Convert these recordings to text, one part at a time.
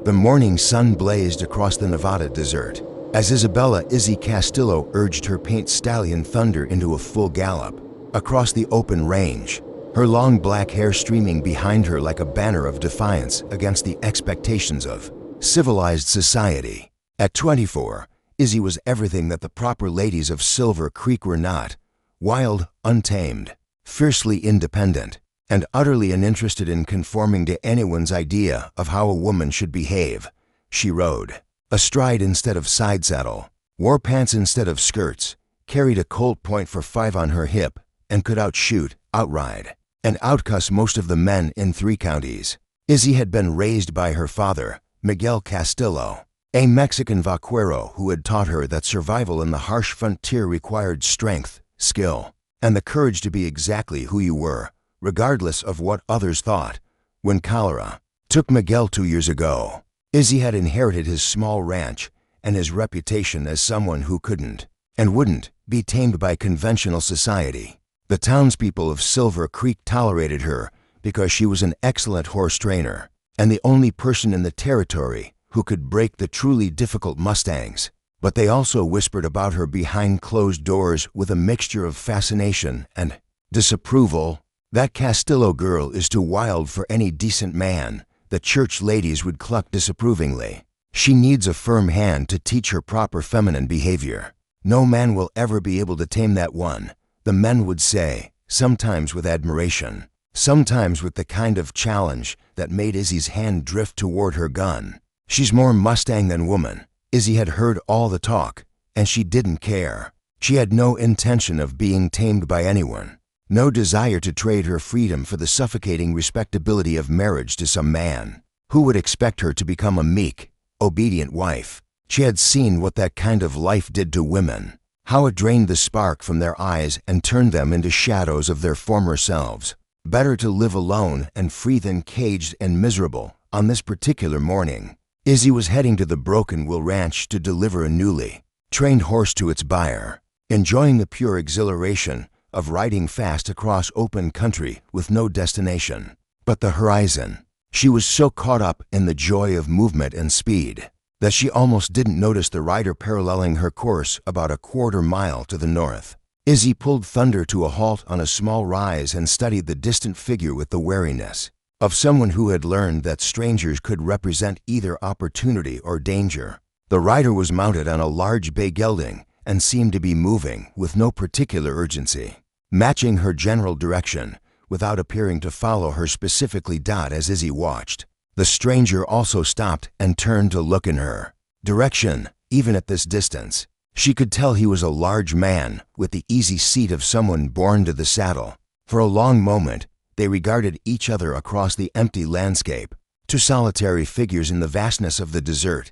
The morning sun blazed across the Nevada desert as Isabella Izzy Castillo urged her paint stallion Thunder into a full gallop across the open range, her long black hair streaming behind her like a banner of defiance against the expectations of civilized society. At 24, Izzy was everything that the proper ladies of Silver Creek were not: wild, untamed, fiercely independent, and utterly uninterested in conforming to anyone's idea of how a woman should behave. She rode astride instead of side saddle, wore pants instead of skirts, carried a Colt .45 on her hip, and could outshoot, outride, and outcuss most of the men in 3 counties. Izzy had been raised by her father, Miguel Castillo, a Mexican vaquero who had taught her that survival in the harsh frontier required strength, skill, and the courage to be exactly who you were, regardless of what others thought. When cholera took Miguel 2 years ago, Izzy had inherited his small ranch and his reputation as someone who couldn't and wouldn't be tamed by conventional society. The townspeople of Silver Creek tolerated her because she was an excellent horse trainer and the only person in the territory who could break the truly difficult mustangs. But they also whispered about her behind closed doors with a mixture of fascination and disapproval. "That Castillo girl is too wild for any decent man," the church ladies would cluck disapprovingly. "She needs a firm hand to teach her proper feminine behavior. No man will ever be able to tame that one," the men would say, sometimes with admiration, sometimes with the kind of challenge that made Izzy's hand drift toward her gun. "She's more Mustang than woman." Izzy had heard all the talk, and she didn't care. She had no intention of being tamed by anyone, no desire to trade her freedom for the suffocating respectability of marriage to some man who would expect her to become a meek, obedient wife. She had seen what that kind of life did to women, how it drained the spark from their eyes and turned them into shadows of their former selves. Better to live alone and free than caged and miserable. On this particular morning, Izzy was heading to the Broken Will Ranch to deliver a newly trained horse to its buyer, enjoying the pure exhilaration of riding fast across open country with no destination but the horizon. She was so caught up in the joy of movement and speed that she almost didn't notice the rider paralleling her course about a quarter mile to the north. Izzy pulled Thunder to a halt on a small rise and studied the distant figure with the wariness of someone who had learned that strangers could represent either opportunity or danger. The rider was mounted on a large bay gelding and seemed to be moving with no particular urgency, matching her general direction without appearing to follow her specifically. As Izzy watched, the stranger also stopped and turned to look in her direction. Even at this distance, she could tell he was a large man with the easy seat of someone born to the saddle. For a long moment, they regarded each other across the empty landscape, 2 solitary figures in the vastness of the desert.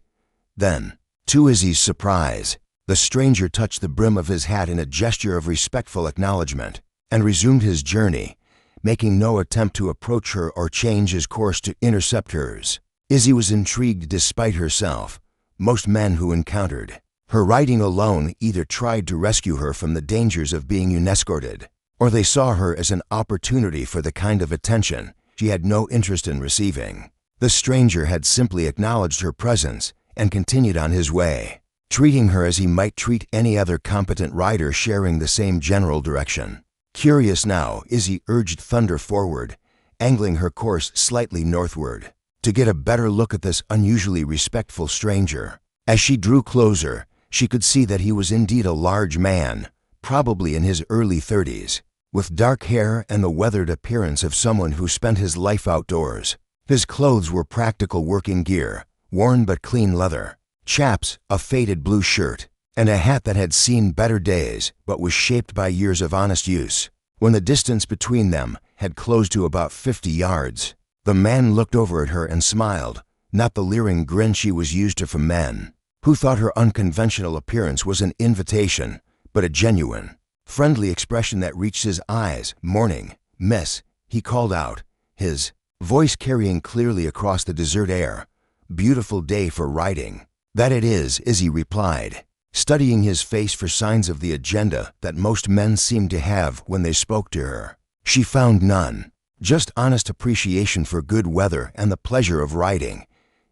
Then, to Izzy's surprise, the stranger touched the brim of his hat in a gesture of respectful acknowledgement and resumed his journey, making no attempt to approach her or change his course to intercept hers. Izzy was intrigued despite herself. Most men who encountered her riding alone either tried to rescue her from the dangers of being unescorted, or they saw her as an opportunity for the kind of attention she had no interest in receiving. The stranger had simply acknowledged her presence and continued on his way, treating her as he might treat any other competent rider sharing the same general direction. Curious now, Izzy urged Thunder forward, angling her course slightly northward, to get a better look at this unusually respectful stranger. As she drew closer, she could see that he was indeed a large man, probably in his early 30s, with dark hair and the weathered appearance of someone who spent his life outdoors. His clothes were practical working gear, worn but clean leather, chaps, a faded blue shirt, and a hat that had seen better days but was shaped by years of honest use. When the distance between them had closed to about 50 yards, the man looked over at her and smiled, not the leering grin she was used to from men who thought her unconventional appearance was an invitation, but a genuine, friendly expression that reached his eyes. "Morning, miss," he called out, his voice carrying clearly across the desert air. "Beautiful day for riding." "That it is," Izzy replied, studying his face for signs of the agenda that most men seemed to have when they spoke to her. She found none, just honest appreciation for good weather and the pleasure of riding.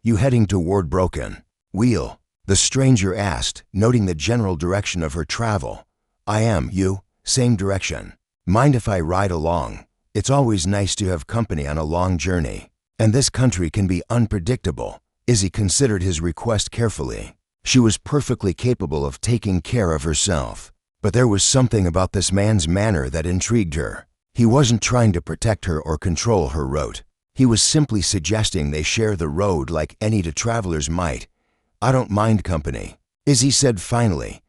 You heading toward Broken Wheel? The stranger asked, noting the general direction of her travel. I am, you? Same direction. Mind if I ride along? It's always nice to have company on a long journey. And this country can be unpredictable. Izzy considered his request carefully. She was perfectly capable of taking care of herself. But there was something about this man's manner that intrigued her. He wasn't trying to protect her or control her route. He was simply suggesting they share the road like any two travelers might. I don't mind company, Izzy said finally.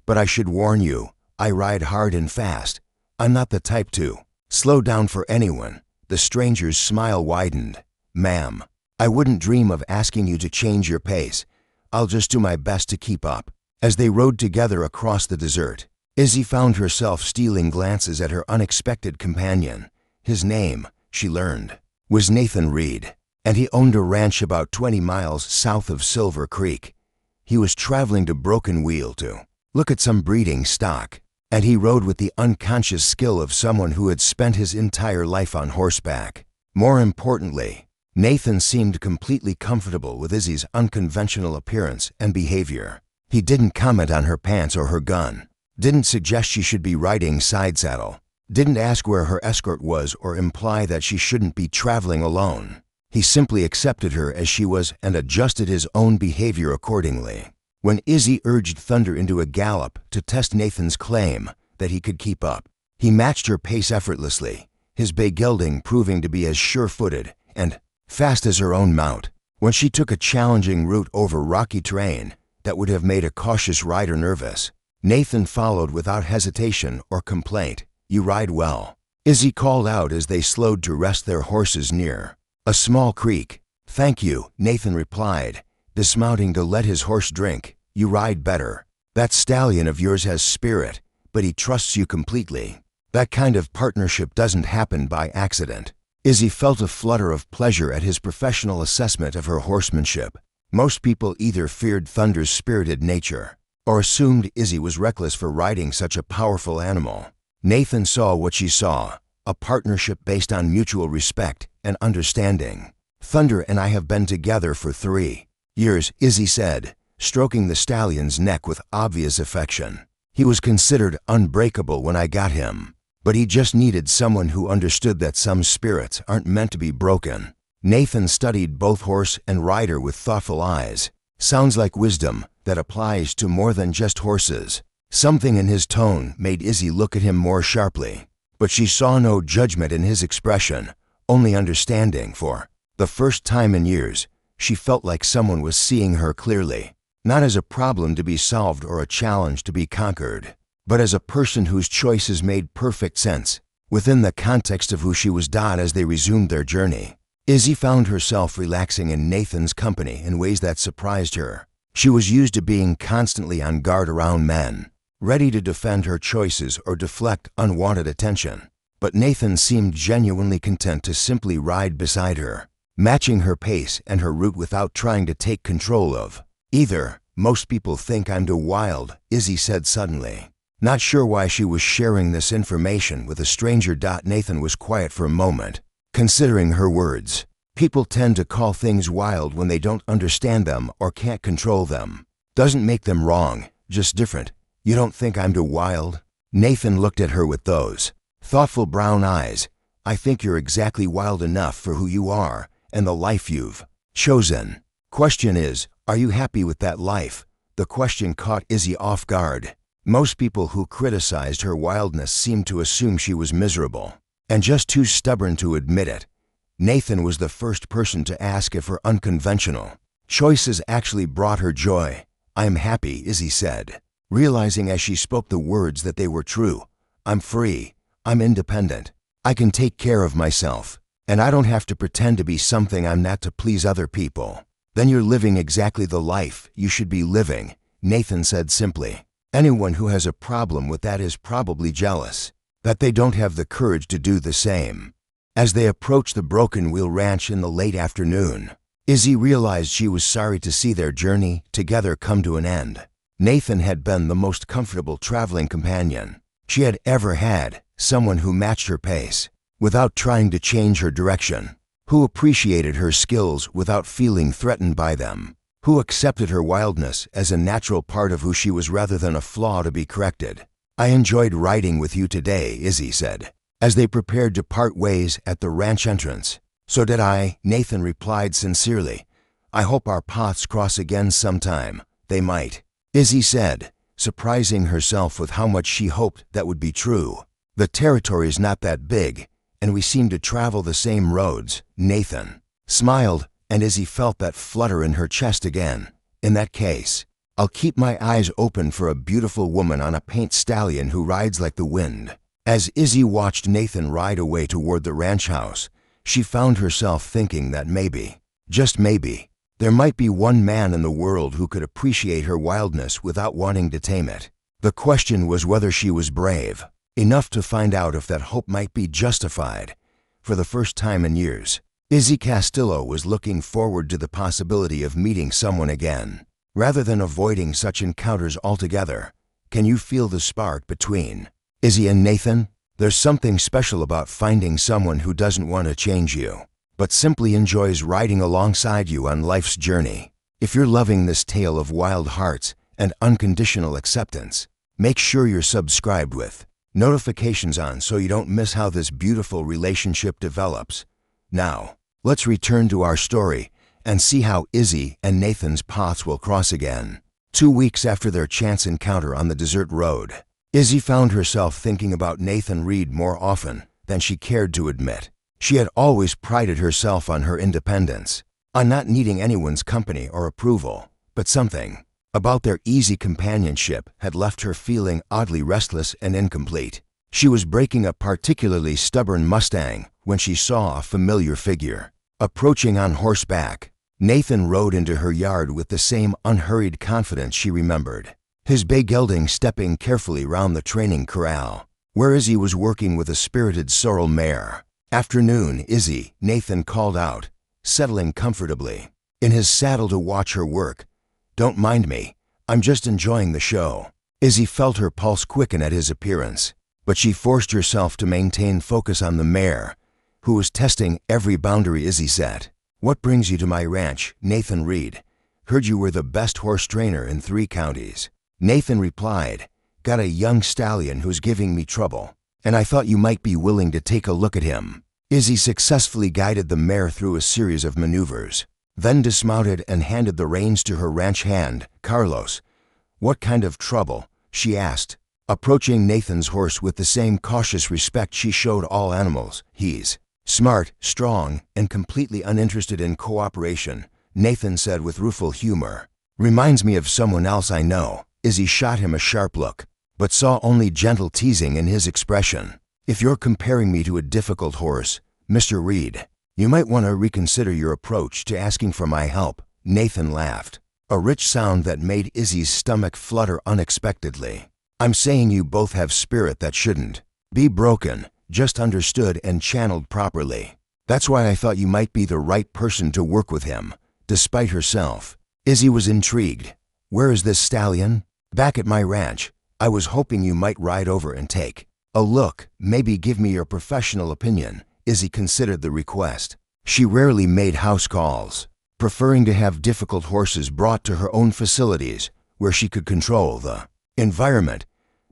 But I should warn you, I ride hard and fast. I'm not the type to slow down for anyone. The stranger's smile widened. Ma'am, I wouldn't dream of asking you to change your pace. I'll just do my best to keep up. As they rode together across the desert, Izzy found herself stealing glances at her unexpected companion. His name, she learned, was Nathan Reed, and he owned a ranch about 20 miles south of Silver Creek. He was traveling to Broken Wheel to look at some breeding stock, and he rode with the unconscious skill of someone who had spent his entire life on horseback. More importantly, Nathan seemed completely comfortable with Izzy's unconventional appearance and behavior. He didn't comment on her pants or her gun, didn't suggest she should be riding side saddle, didn't ask where her escort was or imply that she shouldn't be traveling alone. He simply accepted her as she was and adjusted his own behavior accordingly. When Izzy urged Thunder into a gallop to test Nathan's claim that he could keep up, he matched her pace effortlessly, his bay gelding proving to be as sure-footed and fast as her own mount. When she took a challenging route over rocky terrain that would have made a cautious rider nervous, Nathan followed without hesitation or complaint. You ride well, Izzy called out as they slowed to rest their horses near a small creek. Thank you, Nathan replied, dismounting to let his horse drink. You ride better. That stallion of yours has spirit, but he trusts you completely. That kind of partnership doesn't happen by accident. Izzy felt a flutter of pleasure at his professional assessment of her horsemanship. Most people either feared Thunder's spirited nature or assumed Izzy was reckless for riding such a powerful animal. Nathan saw what she saw, a partnership based on mutual respect and understanding. Thunder and I have been together for 3 years, Izzy said, stroking the stallion's neck with obvious affection. He was considered unbreakable when I got him, but he just needed someone who understood that some spirits aren't meant to be broken. Nathan studied both horse and rider with thoughtful eyes. Sounds like wisdom that applies to more than just horses. Something in his tone made Izzy look at him more sharply, but she saw no judgment in his expression, only understanding. For the first time in years, she felt like someone was seeing her clearly, not as a problem to be solved or a challenge to be conquered, but as a person whose choices made perfect sense within the context of who she was. As they resumed their journey, Izzy found herself relaxing in Nathan's company in ways that surprised her. She was used to being constantly on guard around men, ready to defend her choices or deflect unwanted attention. But Nathan seemed genuinely content to simply ride beside her, matching her pace and her route without trying to take control of either. Most people think I'm too wild, Izzy said suddenly, not sure why she was sharing this information with a stranger. Nathan was quiet for a moment, considering her words. People tend to call things wild when they don't understand them or can't control them. Doesn't make them wrong, just different. You don't think I'm too wild? Nathan looked at her with those thoughtful brown eyes. I think you're exactly wild enough for who you are and the life you've chosen. Question is, are you happy with that life? The question caught Izzy off guard. Most people who criticized her wildness seemed to assume she was miserable, and just too stubborn to admit it. Nathan was the first person to ask if her unconventional choices actually brought her joy. I'm happy, Izzy said, realizing as she spoke the words that they were true. I'm free. I'm independent. I can take care of myself, and I don't have to pretend to be something I'm not to please other people. Then you're living exactly the life you should be living, Nathan said simply. Anyone who has a problem with that is probably jealous that they don't have the courage to do the same. As they approached the Broken Wheel Ranch in the late afternoon, Izzy realized she was sorry to see their journey together come to an end. Nathan had been the most comfortable traveling companion she had ever had, someone who matched her pace without trying to change her direction, who appreciated her skills without feeling threatened by them, who accepted her wildness as a natural part of who she was rather than a flaw to be corrected. "I enjoyed riding with you today," Izzy said, as they prepared to part ways at the ranch entrance. "So did I," Nathan replied sincerely. "I hope our paths cross again sometime." "They might," Izzy said, surprising herself with how much she hoped that would be true. "The territory's not that big, and we seem to travel the same roads." Nathan smiled, and Izzy felt that flutter in her chest again. "In that case, I'll keep my eyes open for a beautiful woman on a paint stallion who rides like the wind." As Izzy watched Nathan ride away toward the ranch house, she found herself thinking that maybe, just maybe, there might be one man in the world who could appreciate her wildness without wanting to tame it. The question was whether she was brave enough to find out if that hope might be justified. For the first time in years, Izzy Castillo was looking forward to the possibility of meeting someone again, rather than avoiding such encounters altogether. Can you feel the spark between Izzy and Nathan? There's something special about finding someone who doesn't want to change you, but simply enjoys riding alongside you on life's journey. If you're loving this tale of wild hearts and unconditional acceptance, make sure you're subscribed with notifications on so you don't miss how this beautiful relationship develops. Now, let's return to our story and see how Izzy and Nathan's paths will cross again. 2 weeks after their chance encounter on the desert road, Izzy found herself thinking about Nathan Reed more often than she cared to admit. She had always prided herself on her independence, on not needing anyone's company or approval, but something about their easy companionship had left her feeling oddly restless and incomplete. She was breaking a particularly stubborn Mustang when she saw a familiar figure approaching on horseback. Nathan rode into her yard with the same unhurried confidence she remembered, his bay gelding stepping carefully round the training corral, where Izzy was working with a spirited sorrel mare. "Afternoon, Izzy," Nathan called out, settling comfortably in his saddle to watch her work. "Don't mind me, I'm just enjoying the show." Izzy felt her pulse quicken at his appearance, but she forced herself to maintain focus on the mare, who was testing every boundary Izzy set. "What brings you to my ranch, Nathan Reed? Heard you were the best horse trainer in 3 counties. Nathan replied, "Got a young stallion who's giving me trouble, and I thought you might be willing to take a look at him." Izzy successfully guided the mare through a series of maneuvers, then dismounted and handed the reins to her ranch hand, Carlos. "What kind of trouble?" she asked, approaching Nathan's horse with the same cautious respect she showed all animals. "He's smart, strong, and completely uninterested in cooperation," Nathan said with rueful humor. "Reminds me of someone else I know." Izzy shot him a sharp look, but saw only gentle teasing in his expression. "If you're comparing me to a difficult horse, Mr. Reed, you might want to reconsider your approach to asking for my help." Nathan laughed, a rich sound that made Izzy's stomach flutter unexpectedly. "I'm saying you both have spirit that shouldn't be broken, just understood and channeled properly. That's why I thought you might be the right person to work with him." Despite herself, Izzy was intrigued. "Where is this stallion?" "Back at my ranch. I was hoping you might ride over and take a look, maybe give me your professional opinion." Izzy considered the request. She rarely made house calls, preferring to have difficult horses brought to her own facilities where she could control the environment,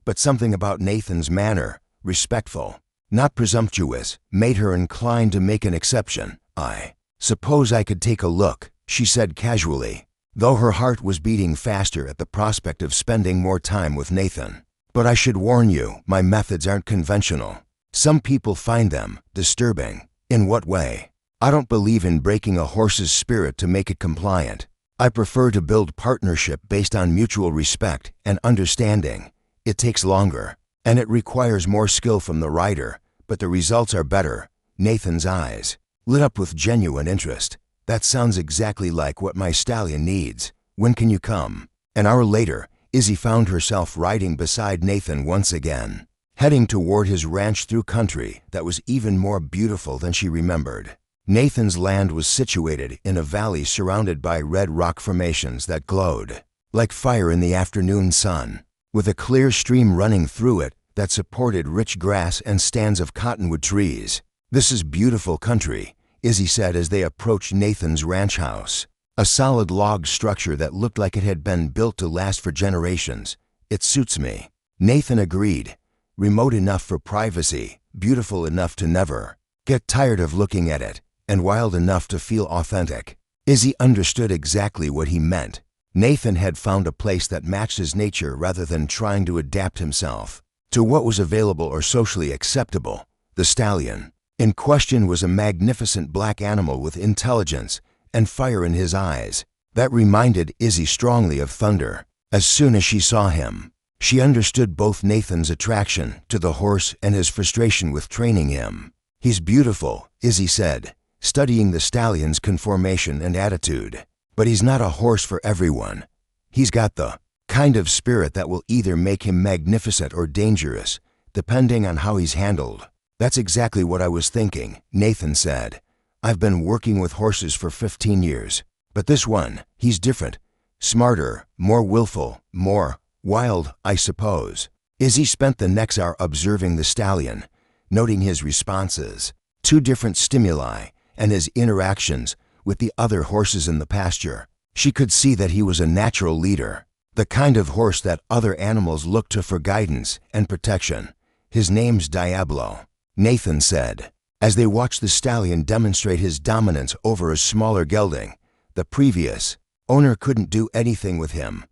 but something about Nathan's manner, respectful, not presumptuous, made her inclined to make an exception. "I suppose I could take a look," she said casually, though her heart was beating faster at the prospect of spending more time with Nathan. "But I should warn you, my methods aren't conventional. Some people find them disturbing." "In what way?" "I don't believe in breaking a horse's spirit to make it compliant. I prefer to build partnership based on mutual respect and understanding. It takes longer, and it requires more skill from the rider, but the results are better." Nathan's eyes lit up with genuine interest. "That sounds exactly like what my stallion needs. When can you come?" An hour later, Izzy found herself riding beside Nathan once again, heading toward his ranch through country that was even more beautiful than she remembered. Nathan's land was situated in a valley surrounded by red rock formations that glowed like fire in the afternoon sun, with a clear stream running through it that supported rich grass and stands of cottonwood trees. "This is beautiful country," Izzy said as they approached Nathan's ranch house. A solid log structure that looked like it had been built to last for generations. It suits me. Nathan agreed. Remote enough for privacy, beautiful enough to never get tired of looking at it, and wild enough to feel authentic. Izzy understood exactly what he meant. Nathan had found a place that matched his nature rather than trying to adapt himself to what was available or socially acceptable. The stallion in question was a magnificent black animal with intelligence and fire in his eyes that reminded Izzy strongly of thunder. As soon as she saw him, she understood both Nathan's attraction to the horse and his frustration with training him. "He's beautiful," Izzy said, studying the stallion's conformation and attitude. "But he's not a horse for everyone. He's got the kind of spirit that will either make him magnificent or dangerous, depending on how he's handled." "That's exactly what I was thinking," Nathan said. "I've been working with horses for 15 years. But this one, he's different. Smarter, more willful, more wild, I suppose." Izzy spent the next hour observing the stallion, noting his responses to different stimuli and his interactions with the other horses in the pasture. She could see that he was a natural leader, the kind of horse that other animals look to for guidance and protection. "His name's Diablo," Nathan said, as they watched the stallion demonstrate his dominance over a smaller gelding. "The previous owner couldn't do anything with him."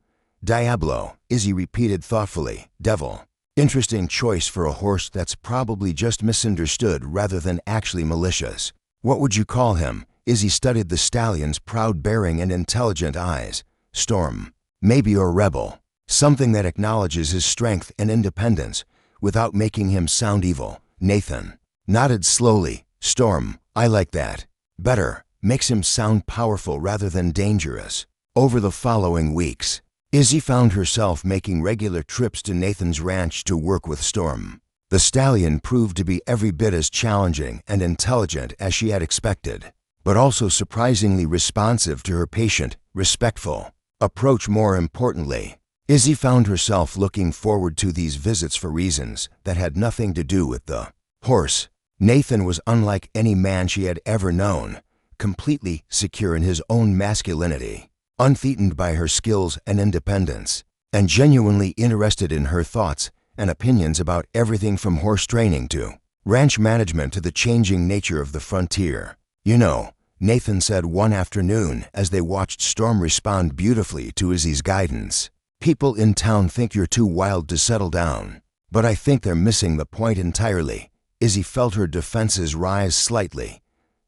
"Diablo," Izzy repeated thoughtfully. "Devil. Interesting choice for a horse that's probably just misunderstood rather than actually malicious." "What would you call him?" Izzy studied the stallion's proud bearing and intelligent eyes. "Storm. Maybe a rebel. Something that acknowledges his strength and independence without making him sound evil." Nathan nodded slowly. "Storm. I like that better. Makes him sound powerful rather than dangerous." Over the following weeks, Izzy found herself making regular trips to Nathan's ranch to work with Storm. The stallion proved to be every bit as challenging and intelligent as she had expected, but also surprisingly responsive to her patient, respectful approach. More importantly, Izzy found herself looking forward to these visits for reasons that had nothing to do with the horse. Nathan was unlike any man she had ever known, completely secure in his own masculinity, unthreatened by her skills and independence, and genuinely interested in her thoughts and opinions about everything from horse training to ranch management to the changing nature of the frontier. "You know," Nathan said one afternoon as they watched Storm respond beautifully to Izzy's guidance, "people in town think you're too wild to settle down, but I think they're missing the point entirely." Izzy felt her defenses rise slightly.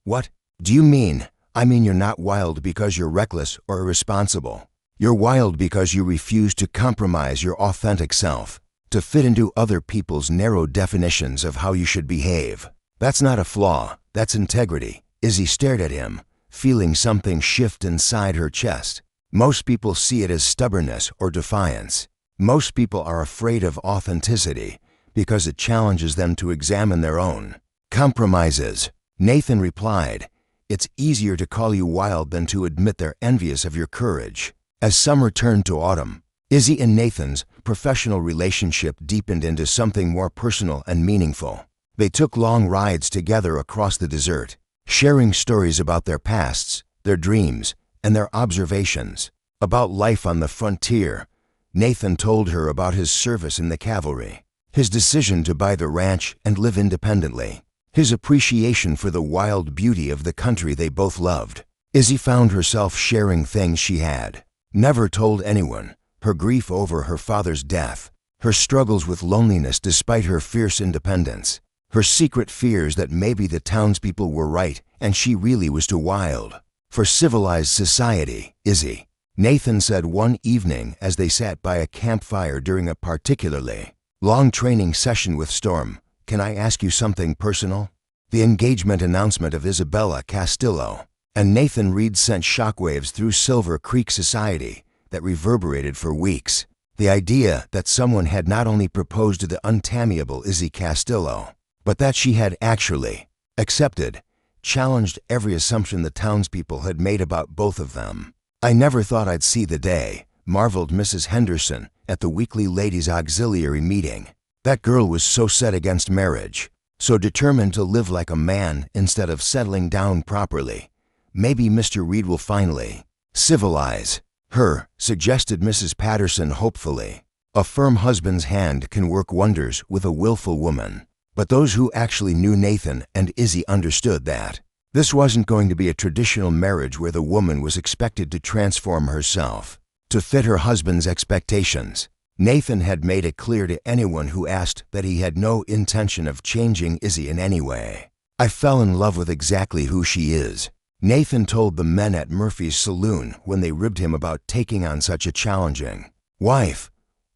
"What do you mean?" "I mean you're not wild because you're reckless or irresponsible. You're wild because you refuse to compromise your authentic self to fit into other people's narrow definitions of how you should behave. That's not a flaw, that's integrity." Izzy stared at him, feeling something shift inside her chest. Most people see it as stubbornness or defiance. Most people are afraid of authenticity because it challenges them to examine their own compromises. Nathan replied, "It's easier to call you wild than to admit they're envious of your courage." As summer turned to autumn, Izzy and Nathan's professional relationship deepened into something more personal and meaningful. They took long rides together across the desert, sharing stories about their pasts, their dreams, and their observations about life on the frontier. Nathan told her about his service in the cavalry, his decision to buy the ranch and live independently, his appreciation for the wild beauty of the country they both loved. Izzy found herself sharing things she had never told anyone: her grief over her father's death, her struggles with loneliness despite her fierce independence, her secret fears that maybe the townspeople were right and she really was too wild for civilized society. "Izzy," Nathan said one evening as they sat by a campfire during a particularly long training session with Storm, "can I ask you something personal?" The engagement announcement of Isabella Castillo and Nathan Reed sent shockwaves through Silver Creek society that reverberated for weeks. The idea that someone had not only proposed to the untamable Izzy Castillo, but that she had actually accepted, challenged every assumption the townspeople had made about both of them. "I never thought I'd see the day," marveled Mrs. Henderson at the weekly ladies' auxiliary meeting. "That girl was so set against marriage, so determined to live like a man instead of settling down properly. Maybe Mr. Reed will finally civilize her, suggested Mrs. Patterson hopefully. A firm husband's hand can work wonders with a willful woman. But those who actually knew Nathan and Izzy understood that this wasn't going to be a traditional marriage where the woman was expected to transform herself to fit her husband's expectations. Nathan had made it clear to anyone who asked that he had no intention of changing Izzy in any way. I fell in love with exactly who she is, Nathan told the men at Murphy's saloon when they ribbed him about taking on such a challenging wife.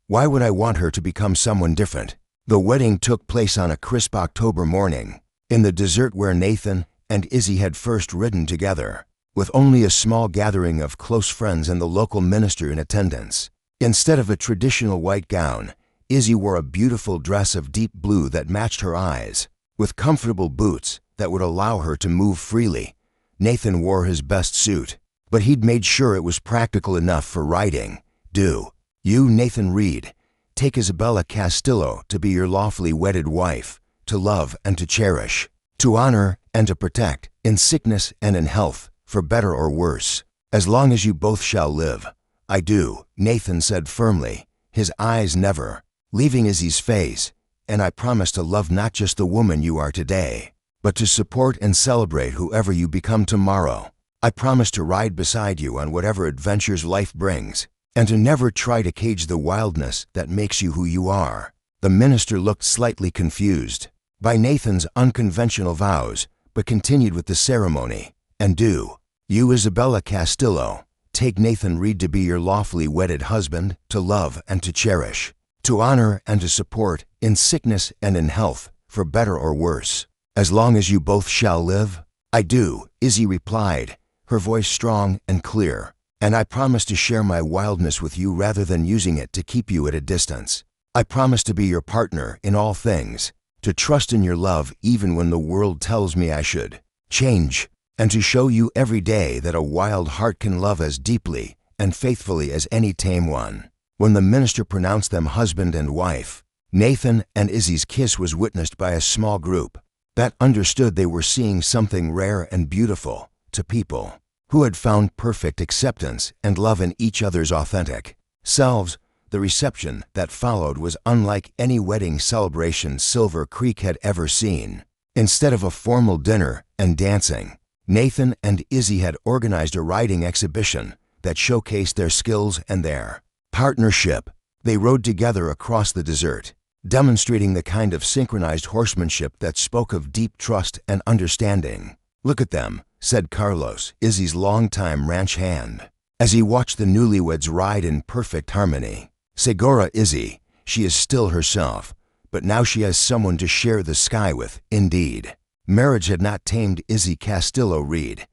Why would I want her to become someone different? The wedding took place on a crisp October morning, in the desert where Nathan and Izzy had first ridden together, with only a small gathering of close friends and the local minister in attendance. Instead of a traditional white gown, Izzy wore a beautiful dress of deep blue that matched her eyes, with comfortable boots that would allow her to move freely. Nathan wore his best suit, but he'd made sure it was practical enough for riding. Do you, Nathan Reed, take Isabella Castillo to be your lawfully wedded wife, to love and to cherish, to honor and to protect, in sickness and in health, for better or worse, as long as you both shall live? I do, Nathan said firmly, his eyes never leaving Izzy's face. And I promise to love not just the woman you are today, but to support and celebrate whoever you become tomorrow. I promise to ride beside you on whatever adventures life brings, and to never try to cage the wildness that makes you who you are. The minister looked slightly confused by Nathan's unconventional vows, but continued with the ceremony. And do you, Isabella Castillo, take Nathan Reed to be your lawfully wedded husband, to love and to cherish, to honor and to support, in sickness and in health, for better or worse, as long as you both shall live? I do, Izzy replied, her voice strong and clear. And I promise to share my wildness with you rather than using it to keep you at a distance. I promise to be your partner in all things, to trust in your love even when the world tells me I should change, and to show you every day that a wild heart can love as deeply and faithfully as any tame one. When the minister pronounced them husband and wife, Nathan and Izzy's kiss was witnessed by a small group that understood they were seeing something rare and beautiful to people who had found perfect acceptance and love in each other's authentic selves. The reception that followed was unlike any wedding celebration Silver Creek had ever seen. Instead of a formal dinner and dancing, Nathan and Izzy had organized a riding exhibition that showcased their skills and their partnership. They rode together across the desert, demonstrating the kind of synchronized horsemanship that spoke of deep trust and understanding. Look at them, said Carlos, Izzy's longtime ranch hand, as he watched the newlyweds ride in perfect harmony. Segura Izzy, she is still herself, but now she has someone to share the sky with. Indeed, marriage had not tamed Izzy Castillo Reed.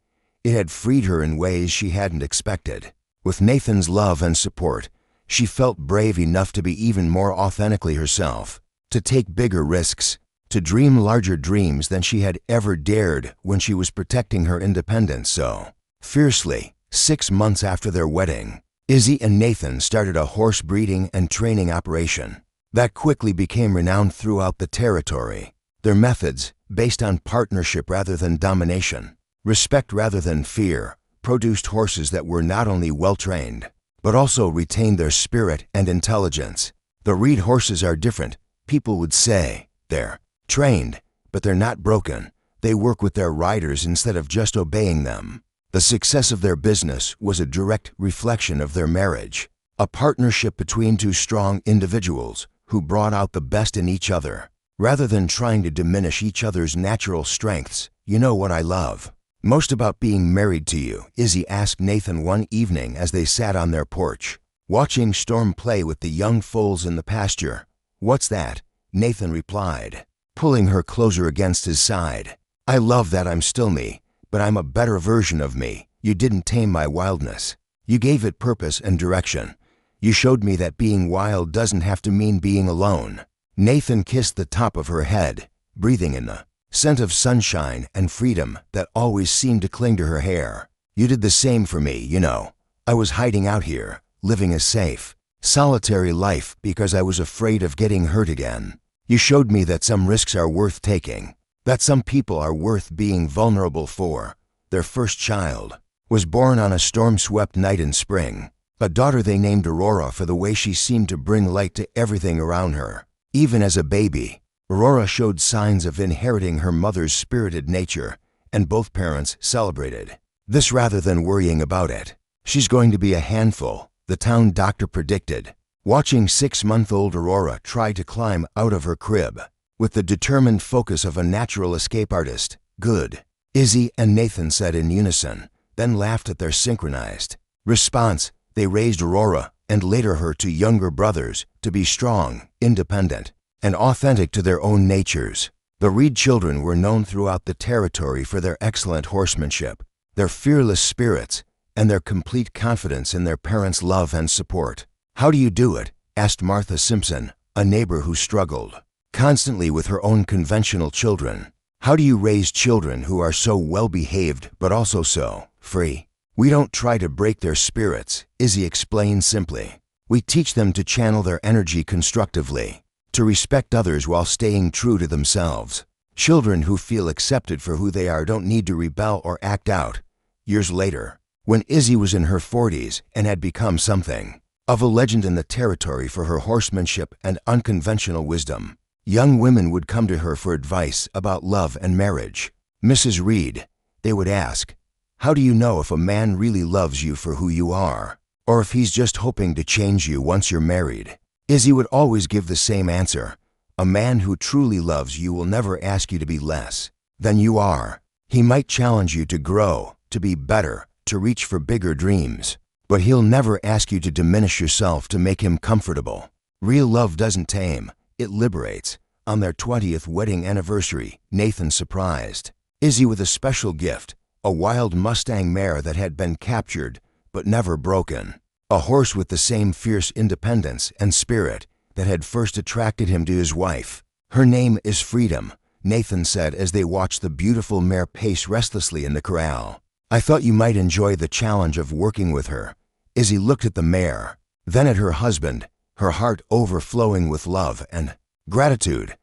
It had freed her in ways she hadn't expected. With Nathan's love and support, she felt brave enough to be even more authentically herself, to take bigger risks, to dream larger dreams than she had ever dared when she was protecting her independence so fiercely. 6 months after their wedding, Izzy and Nathan started a horse breeding and training operation that quickly became renowned throughout the territory. Their methods, based on partnership rather than domination, respect rather than fear, produced horses that were not only well-trained, but also retained their spirit and intelligence. The Reed horses are different. People would say they're trained, but they're not broken. They work with their riders instead of just obeying them. The success of their business was a direct reflection of their marriage, a partnership between two strong individuals who brought out the best in each other, rather than trying to diminish each other's natural strengths. You know what I love most about being married to you? Izzy asked Nathan one evening as they sat on their porch, watching Storm play with the young foals in the pasture. What's that? Nathan replied, pulling her closer against his side. I love that I'm still me, but I'm a better version of me. You didn't tame my wildness. You gave it purpose and direction. You showed me that being wild doesn't have to mean being alone. Nathan kissed the top of her head, breathing in the scent of sunshine and freedom that always seemed to cling to her hair. You did the same for me, you know. I was hiding out here, living a safe, solitary life because I was afraid of getting hurt again. You showed me that some risks are worth taking, that some people are worth being vulnerable for. Their first child was born on a storm-swept night in spring, a daughter they named Aurora for the way she seemed to bring light to everything around her. Even as a baby, Aurora showed signs of inheriting her mother's spirited nature, and both parents celebrated this rather than worrying about it. She's going to be a handful, the town doctor predicted, watching 6-month-old Aurora try to climb out of her crib with the determined focus of a natural escape artist. Good, Izzy and Nathan said in unison, then laughed at their synchronized response. They raised Aurora, and later her two younger brothers, to be strong, independent, and authentic to their own natures. The Reed children were known throughout the territory for their excellent horsemanship, their fearless spirits, and their complete confidence in their parents' love and support. "How do you do it?" asked Martha Simpson, a neighbor who struggled constantly with her own conventional children. "How do you raise children who are so well-behaved but also so free?" "We don't try to break their spirits," Izzy explained simply. "We teach them to channel their energy constructively, to respect others while staying true to themselves. Children who feel accepted for who they are don't need to rebel or act out." Years later, when Izzy was in her 40s and had become something of a legend in the territory for her horsemanship and unconventional wisdom, young women would come to her for advice about love and marriage. "Mrs. Reed," they would ask, "how do you know if a man really loves you for who you are, or if he's just hoping to change you once you're married?" Izzy would always give the same answer: "A man who truly loves you will never ask you to be less than you are. He might challenge you to grow, to be better, to reach for bigger dreams, but he'll never ask you to diminish yourself to make him comfortable." Real love doesn't tame, it liberates. On their 20th wedding anniversary, Nathan surprised Izzy with a special gift: a wild Mustang mare that had been captured but never broken, a horse with the same fierce independence and spirit that had first attracted him to his wife. "Her name is Freedom," Nathan said as they watched the beautiful mare pace restlessly in the corral. "I thought you might enjoy the challenge of working with her." Izzy looked at the mare, then at her husband, her heart overflowing with love and gratitude.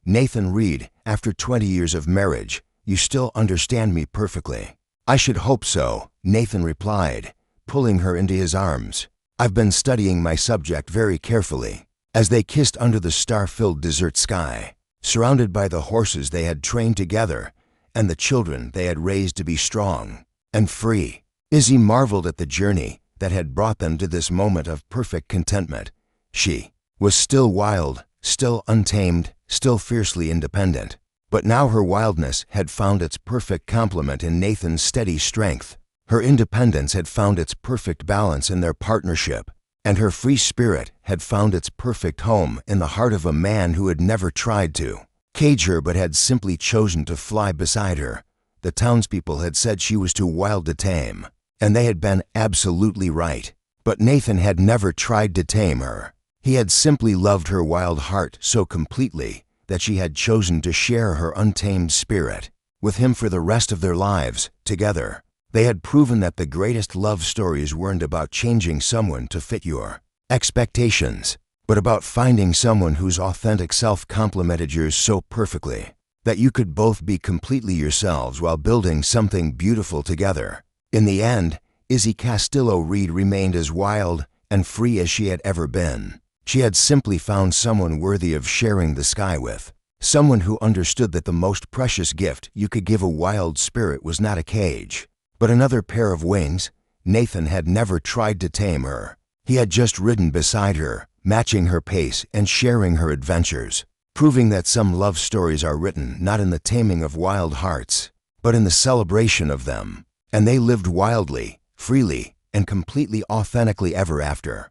"Nathan Reed, after 20 years of marriage, you still understand me perfectly." "I should hope so," Nathan replied, pulling her into his arms. "I've been studying my subject very carefully." As they kissed under the star-filled desert sky, surrounded by the horses they had trained together and the children they had raised to be strong and free, Izzy marveled at the journey that had brought them to this moment of perfect contentment. She was still wild, still untamed, still fiercely independent, but now her wildness had found its perfect complement in Nathan's steady strength. Her independence had found its perfect balance in their partnership, and her free spirit had found its perfect home in the heart of a man who had never tried to cage her but had simply chosen to fly beside her. The townspeople had said she was too wild to tame, and they had been absolutely right. But Nathan had never tried to tame her. He had simply loved her wild heart so completely that she had chosen to share her untamed spirit with him for the rest of their lives together. They had proven that the greatest love stories weren't about changing someone to fit your expectations, but about finding someone whose authentic self complemented yours so perfectly that you could both be completely yourselves while building something beautiful together. In the end, Izzy Castillo Reed remained as wild and free as she had ever been. She had simply found someone worthy of sharing the sky with, someone who understood that the most precious gift you could give a wild spirit was not a cage, but another pair of wings. Nathan had never tried to tame her. He had just ridden beside her, matching her pace and sharing her adventures, proving that some love stories are written not in the taming of wild hearts, but in the celebration of them. And they lived wildly, freely, and completely authentically ever after.